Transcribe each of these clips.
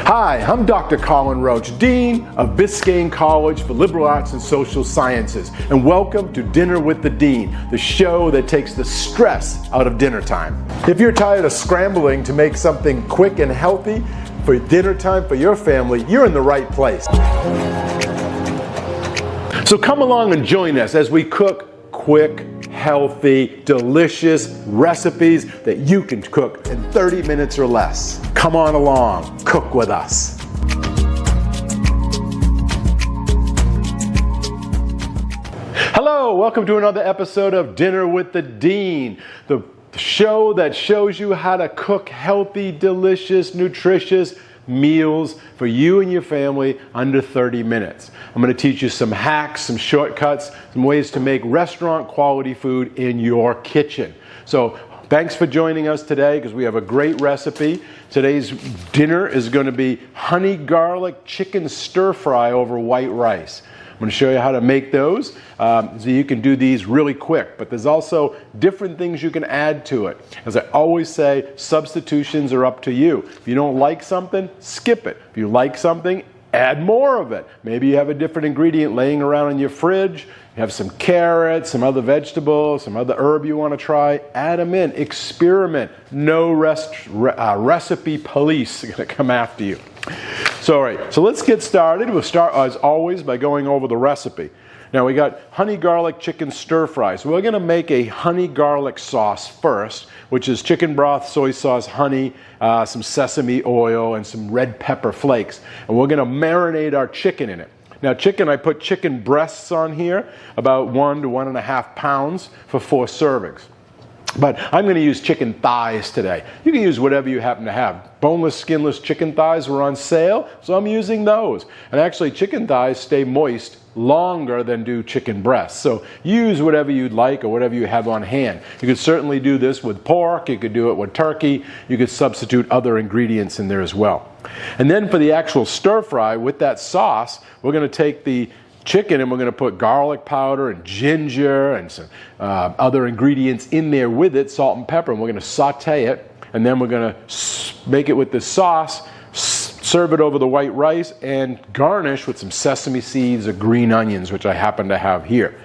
Hi, I'm Dr. Colin Roche, Dean of Biscayne College for Liberal Arts and Social Sciences, and welcome to Dinner with the Dean, the show that takes the stress out of dinner time. If you're tired of scrambling to make something quick and healthy for dinner time for your family, you're in the right place. So come along and join us as we cook quick, healthy, delicious recipes that you can cook in 30 minutes or less. Come on along, cook with us. Hello, welcome to another episode of Dinner with the Dean, the show that shows you how to cook healthy, delicious, nutritious meals for you and your family under 30 minutes. I'm going to teach you some hacks, some shortcuts, some ways to make restaurant quality food in your kitchen. So thanks for joining us today because we have a great recipe. Today's dinner is going to be honey garlic chicken stir fry over white rice. I'm going to show you how to make those so you can do these really quick, but there's also different things you can add to it. As I always say, substitutions are up to you. If you don't like something, skip it. If you like something, add more of it. Maybe you have a different ingredient laying around in your fridge. You have some carrots, some other vegetables, some other herb you want to try. Add them in. Experiment. No recipe police are going to come after you. So, all right, so let's get started. We'll start, as always, by going over the recipe. Now, we got honey garlic chicken stir fry. So we're going to make a honey garlic sauce first, which is chicken broth, soy sauce, honey, some sesame oil, and some red pepper flakes. And we're going to marinate our chicken in it. Now, chicken, I put chicken breasts on here, about 1 to 1.5 pounds for 4 servings. But I'm going to use chicken thighs today. You can use whatever you happen to have. Boneless, skinless chicken thighs were on sale, so I'm using those. And actually, chicken thighs stay moist longer than do chicken breasts. So use whatever you'd like or whatever you have on hand. You could certainly do this with pork. You could do it with turkey. You could substitute other ingredients in there as well. And then for the actual stir fry with that sauce, we're going to take the chicken and we're going to put garlic powder and ginger and some other ingredients in there with it, salt and pepper, and we're going to saute it, and then we're going to make it with the sauce, serve it over the white rice, and garnish with some sesame seeds or green onions, which I happen to have here.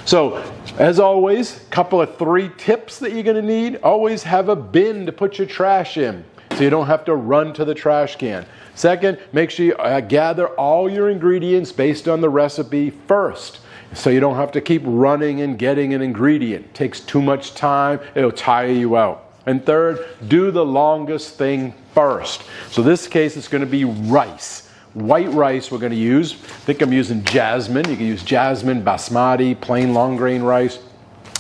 So, as always, a couple of 3 tips that you're going to need. Always have a bin to put your trash in, so you don't have to run to the trash can. Second, make sure you gather all your ingredients based on the recipe first, so you don't have to keep running and getting an ingredient. It takes too much time, it'll tire you out. And third, do the longest thing first. So this case, it's going to be rice. White rice we're going to use. I think I'm using jasmine. You can use jasmine, basmati, plain long grain rice.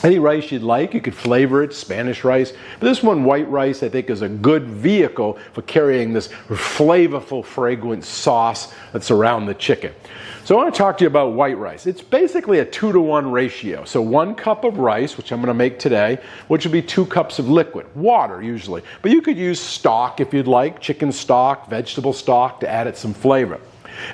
Any rice you'd like, you could flavor it, Spanish rice. But this one, white rice, I think is a good vehicle for carrying this flavorful, fragrant sauce that's around the chicken. So I want to talk to you about white rice. It's basically a 2-to-1 ratio. So 1 cup of rice, which I'm going to make today, which would be 2 cups of liquid, water usually. But you could use stock if you'd like, chicken stock, vegetable stock to add it some flavor.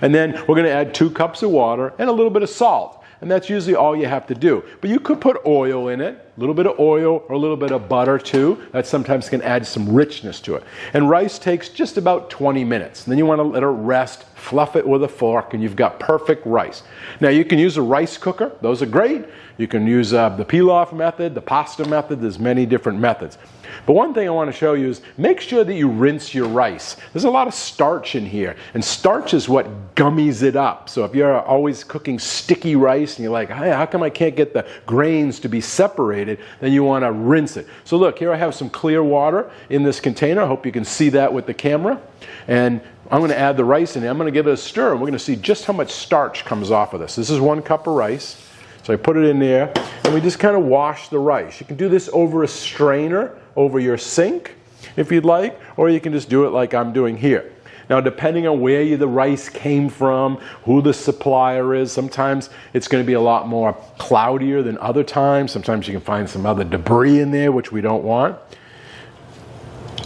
And then we're going to add 2 cups of water and a little bit of salt. And that's usually all you have to do. But you could put oil in it, a little bit of oil or a little bit of butter too. That sometimes can add some richness to it. And rice takes just about 20 minutes. And then you want to let it rest, fluff it with a fork, and you've got perfect rice. Now you can use a rice cooker. Those are great. You can use the pilaf method, the pasta method. There's many different methods. But one thing I want to show you is make sure that you rinse your rice. There's a lot of starch in here, and starch is what gummies it up. So if you're always cooking sticky rice and you're like, hey, how come I can't get the grains to be separated, then you want to rinse it. So look, here I have some clear water in this container. I hope you can see that with the camera. And I'm going to add the rice in there. I'm going to give it a stir, and we're going to see just how much starch comes off of this. This is 1 cup of rice. So I put it in there, and we just kind of wash the rice. You can do this over a strainer, over your sink, if you'd like, or you can just do it like I'm doing here. Now, depending on where the rice came from, who the supplier is, sometimes it's going to be a lot more cloudier than other times. Sometimes you can find some other debris in there, which we don't want.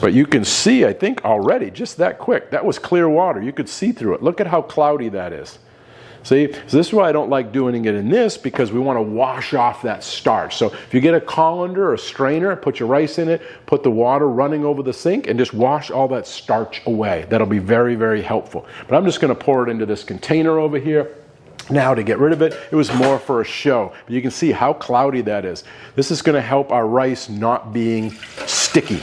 But you can see, I think, already, just that quick. That was clear water. You could see through it. Look at how cloudy that is. See, so this is why I don't like doing it in this, because we want to wash off that starch. So if you get a colander or a strainer, put your rice in it, put the water running over the sink, and just wash all that starch away. That'll be very, very helpful. But I'm just going to pour it into this container over here. Now to get rid of it, it was more for a show. But you can see how cloudy that is. This is going to help our rice not being sticky.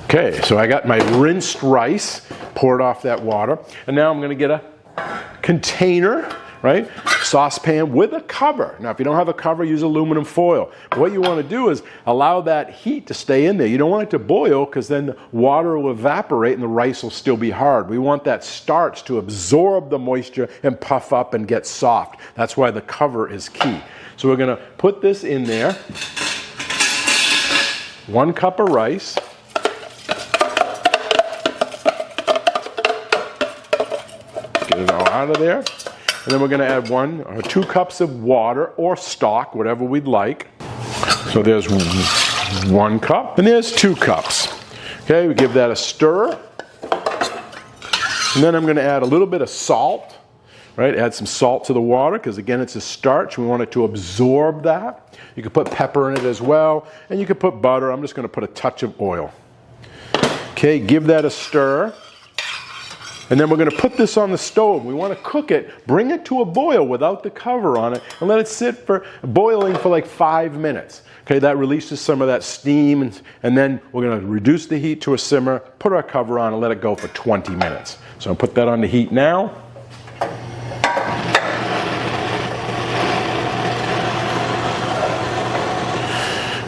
Okay, so I got my rinsed rice, poured off that water, and now I'm going to get a container, right? Saucepan with a cover. Now, if you don't have a cover, use aluminum foil. But what you want to do is allow that heat to stay in there. You don't want it to boil, because then the water will evaporate and the rice will still be hard. We want that starch to absorb the moisture and puff up and get soft. That's why the cover is key. So we're going to put this in there. 1 cup of rice. Get it all out of there. And then we're going to add 1 or 2 cups of water or stock, whatever we'd like. So there's 1 cup, and there's 2 cups. Okay, we give that a stir. And then I'm going to add a little bit of salt, right? Add some salt to the water, because again, it's a starch. We want it to absorb that. You can put pepper in it as well, and you can put butter. I'm just going to put a touch of oil. Okay, give that a stir. And then we're going to put this on the stove. We want to cook it, bring it to a boil without the cover on it, and let it sit for boiling for like 5 minutes. Okay, that releases some of that steam, and then we're going to reduce the heat to a simmer, put our cover on, and let it go for 20 minutes. So I'll put that on the heat now.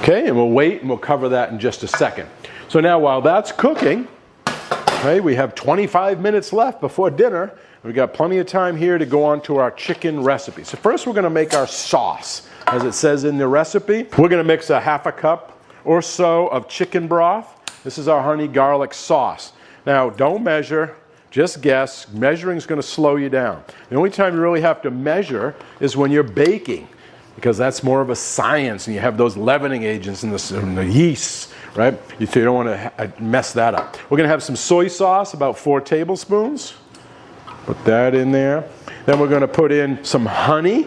Okay, and we'll wait, and we'll cover that in just a second. So now while that's cooking, okay, we have 25 minutes left before dinner. We've got plenty of time here to go on to our chicken recipe. So first we're going to make our sauce. As it says in the recipe, we're going to mix a 1/2 cup or so of chicken broth. This is our honey garlic sauce. Now, don't measure, just guess. Measuring is going to slow you down. The only time you really have to measure is when you're baking, because that's more of a science, and you have those leavening agents and the yeast, right? You don't want to mess that up. We're going to have some soy sauce, about 4 tablespoons. Put that in there. Then we're going to put in some honey.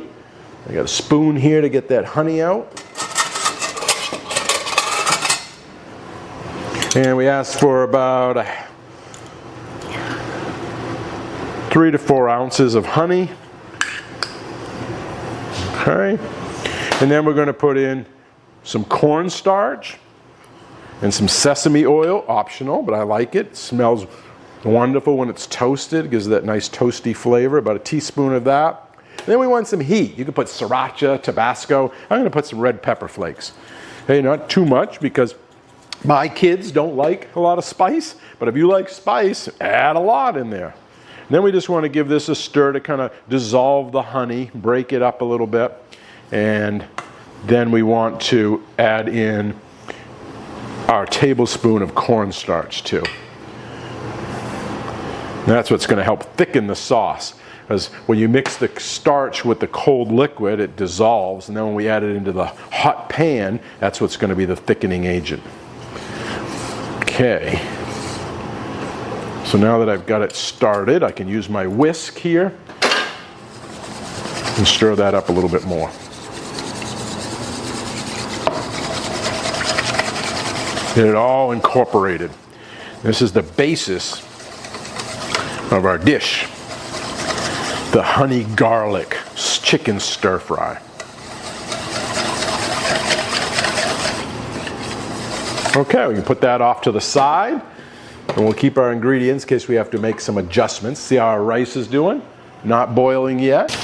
I got a spoon here to get that honey out. And we asked for about 3 to 4 ounces of honey. Okay. And then we're going to put in some cornstarch and some sesame oil, optional, but I like it. It smells wonderful when it's toasted. It gives that nice toasty flavor, about a teaspoon of that. And then we want some heat. You can put sriracha, Tabasco. I'm going to put some red pepper flakes. Hey, not too much, because my kids don't like a lot of spice, but if you like spice, add a lot in there. And then we just want to give this a stir to kind of dissolve the honey, break it up a little bit. And then we want to add in our tablespoon of cornstarch too. And that's what's going to help thicken the sauce. Because when you mix the starch with the cold liquid, it dissolves. And then when we add it into the hot pan, that's what's going to be the thickening agent. Okay. So now that I've got it started, I can use my whisk here and stir that up a little bit more. Get it all incorporated. This is the basis of our dish, the honey garlic chicken stir fry. Okay, we can put that off to the side, and we'll keep our ingredients in case we have to make some adjustments. See how our rice is doing? Not boiling yet.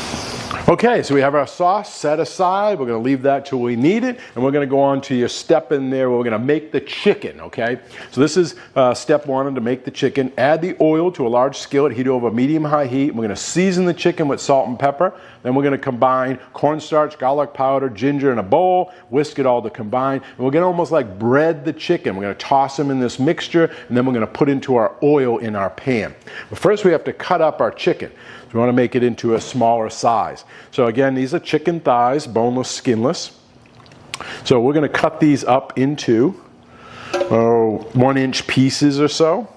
Okay, so we have our sauce set aside. We're going to leave that till we need it, and we're going to go on to your step in there where we're going to make the chicken, okay? So this is step 1 to make the chicken. Add the oil to a large skillet, heat over medium-high heat. We're going to season the chicken with salt and pepper. Then we're going to combine cornstarch, garlic powder, ginger in a bowl, whisk it all to combine. And we're going to almost like bread the chicken. We're going to toss them in this mixture, and then we're going to put into our oil in our pan. But first we have to cut up our chicken. So we want to make it into a smaller size. So again, these are chicken thighs, boneless, skinless. So we're going to cut these up into 1-inch pieces or so.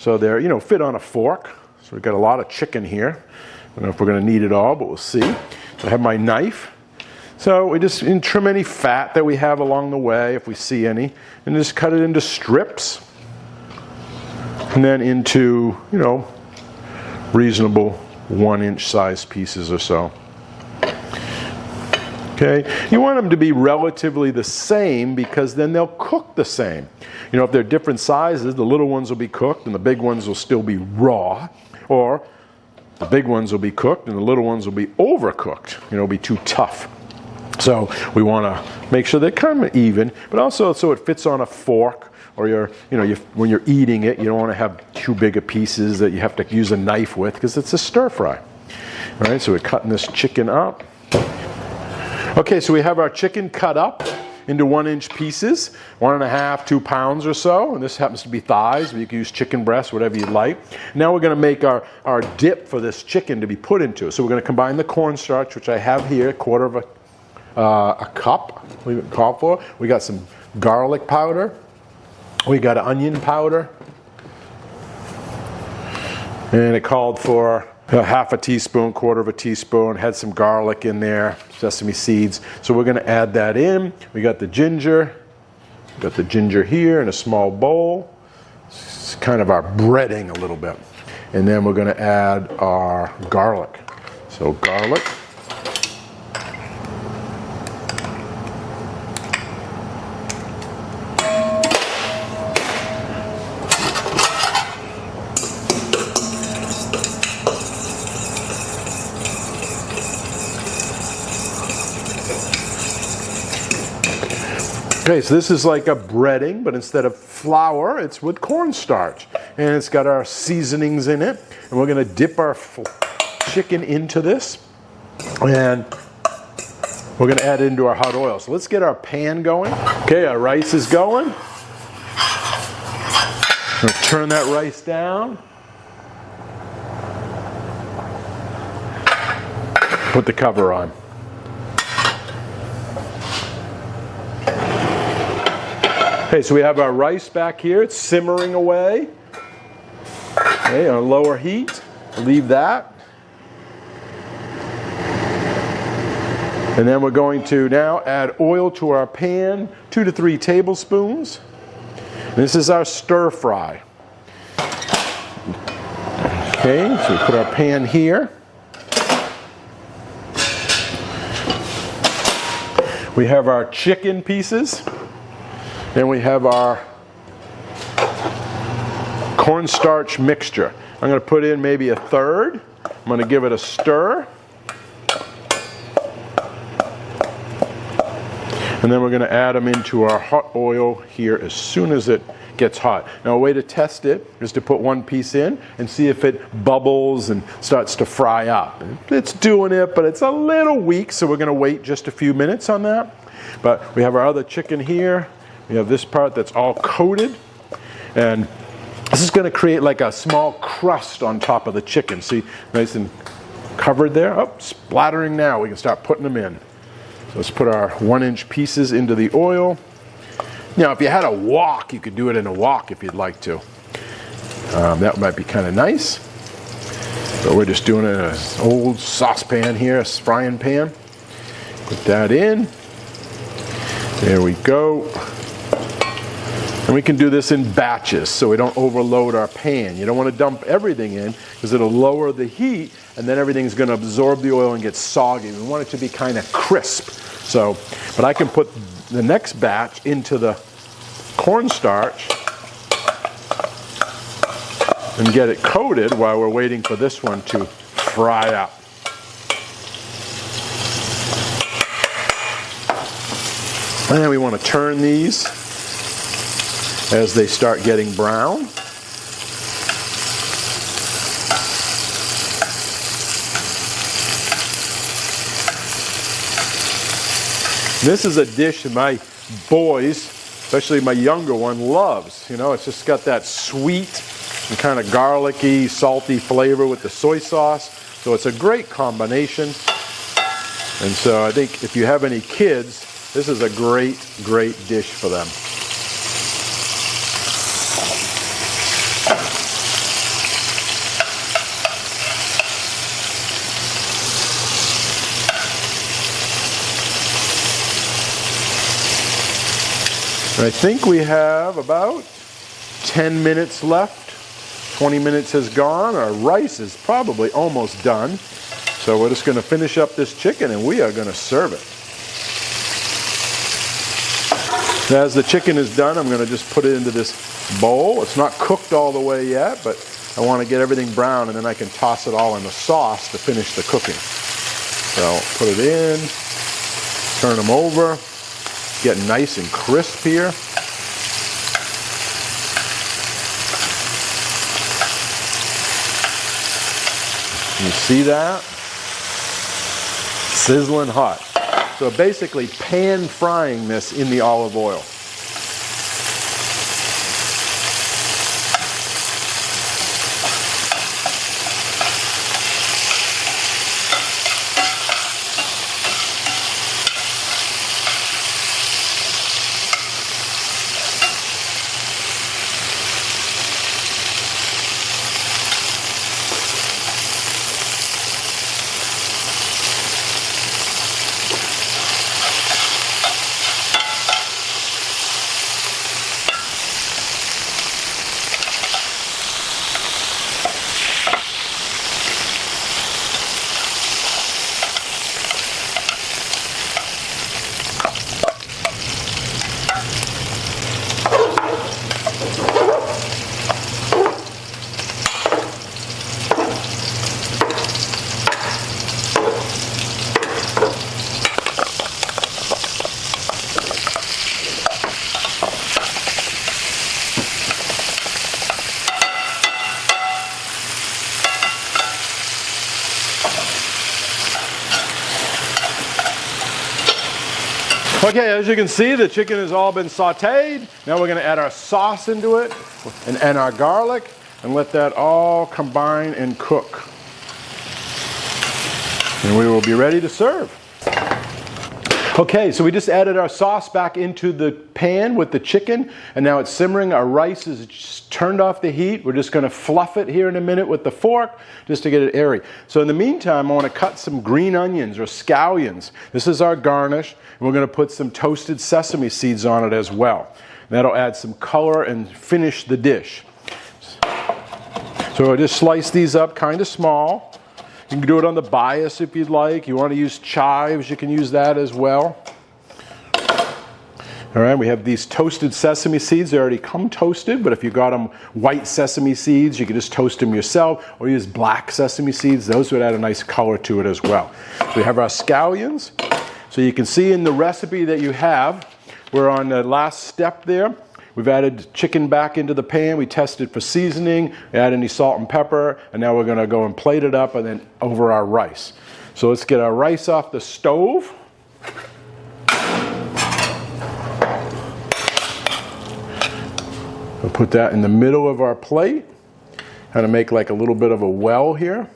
so they're, you know, fit on a fork. So we've got a lot of chicken here. I don't know if we're going to need it all, but we'll see. So I have my knife. So we just trim any fat that we have along the way, if we see any, and just cut it into strips, and then into, you know, reasonable 1-inch size pieces or so. Okay, you want them to be relatively the same because then they'll cook the same. You know, if they're different sizes, the little ones will be cooked and the big ones will still be raw, or the big ones will be cooked and the little ones will be overcooked. You know, it'll be too tough. So we want to make sure they're kind of even, but also so it fits on a fork, or when you're eating it, you don't want to have too big of pieces that you have to use a knife with because it's a stir fry. All right, so we're cutting this chicken up. Okay, so we have our chicken cut up into 1-inch pieces, 1.5, 2 pounds or so, and this happens to be thighs, but you can use chicken breasts, whatever you like. Now we're going to make our dip for this chicken to be put into. So we're going to combine the cornstarch, which I have here, a quarter of a cup, we call for. We got some garlic powder, we got onion powder, and it called for half a teaspoon, quarter of a teaspoon, had some garlic in there, sesame seeds. So we're going to add that in. We got the ginger. We got the ginger here in a small bowl. It's kind of our breading a little bit. And then we're going to add our garlic. So garlic. Okay, so this is like a breading, but instead of flour, it's with cornstarch. And it's got our seasonings in it. And we're going to dip our chicken into this. And we're going to add it into our hot oil. So let's get our pan going. Okay, our rice is going. I'm going to turn that rice down. Put the cover on. Okay, so we have our rice back here. It's simmering away. Okay, on lower heat. Leave that. And then we're going to now add oil to our pan, 2 to 3 tablespoons. This is our stir fry. Okay, so we put our pan here. We have our chicken pieces. Then we have our cornstarch mixture. I'm going to put in maybe a third. I'm going to give it a stir. And then we're going to add them into our hot oil here as soon as it gets hot. Now a way to test it is to put one piece in and see if it bubbles and starts to fry up. It's doing it, but it's a little weak, so we're going to wait just a few minutes on that. But we have our other chicken here. We have this part that's all coated, and this is going to create like a small crust on top of the chicken. See, nice and covered there. Oh, splattering now. We can start putting them in. So let's put our 1-inch pieces into the oil. Now, if you had a wok, you could do it in a wok if you'd like to. That might be kind of nice. But we're just doing it in an old saucepan here, a frying pan. Put that in. There we go. And we can do this in batches so we don't overload our pan. You don't want to dump everything in because it'll lower the heat and then everything's going to absorb the oil and get soggy. We want it to be kind of crisp. So, but I can put the next batch into the cornstarch and get it coated while we're waiting for this one to fry up. And then we want to turn these as they start getting brown. This is a dish that my boys, especially my younger one, loves. You know, it's just got that sweet and kind of garlicky, salty flavor with the soy sauce. So it's a great combination. And so I think if you have any kids, this is a great, great dish for them. I think we have about 10 minutes left. 20 minutes has gone. Our rice is probably almost done. So we're just going to finish up this chicken and we are going to serve it. As the chicken is done, I'm going to just put it into this bowl. It's not cooked all the way yet, but I want to get everything brown and then I can toss it all in the sauce to finish the cooking. So put it in, turn them over, get nice and crisp here. You see that? Sizzling hot. So basically pan frying this in the olive oil. Okay, as you can see, the chicken has all been sauteed. Now we're going to add our sauce into it and our garlic and let that all combine and cook. And we will be ready to serve. Okay, so we just added our sauce back into the pan with the chicken, and now it's simmering. Our rice is just turned off the heat. We're just going to fluff it here in a minute with the fork just to get it airy. So in the meantime, I want to cut some green onions or scallions. This is our garnish, and we're going to put some toasted sesame seeds on it as well. That'll add some color and finish the dish. So I'll just slice these up kind of small. You can do it on the bias if you'd like. You want to use chives, you can use that as well. All right, we have these toasted sesame seeds. They already come toasted, but if you got them white sesame seeds, you can just toast them yourself, or use black sesame seeds. Those would add a nice color to it as well. So we have our scallions. So you can see in the recipe that you have, we're on the last step there. We've added chicken back into the pan. We tested for seasoning, add any salt and pepper, and now we're going to go and plate it up and then over our rice. So let's get our rice off the stove. We'll put that in the middle of our plate. Kind of make like a little bit of a well here.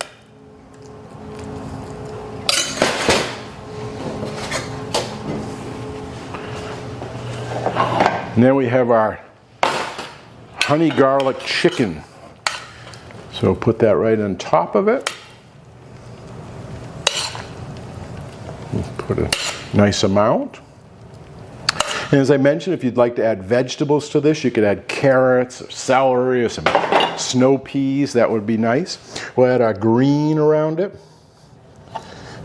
And then we have our honey garlic chicken. So put that right on top of it. Put a nice amount. And as I mentioned, if you'd like to add vegetables to this, you could add carrots or celery or some snow peas. That would be nice. We'll add our green around it.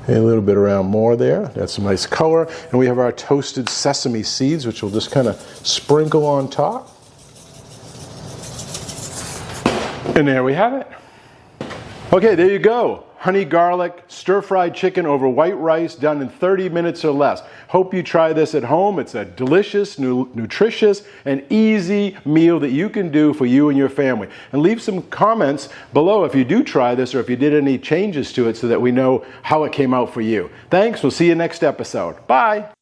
And a little bit around more there. That's some nice color. And we have our toasted sesame seeds, which we'll just kind of sprinkle on top. And there we have it. Okay, there you go. Honey garlic stir-fried chicken over white rice, done in 30 minutes or less. Hope you try this at home. It's a delicious, nutritious, and easy meal that you can do for you and your family. And leave some comments below if you do try this or if you did any changes to it so that we know how it came out for you. Thanks. We'll see you next episode. Bye.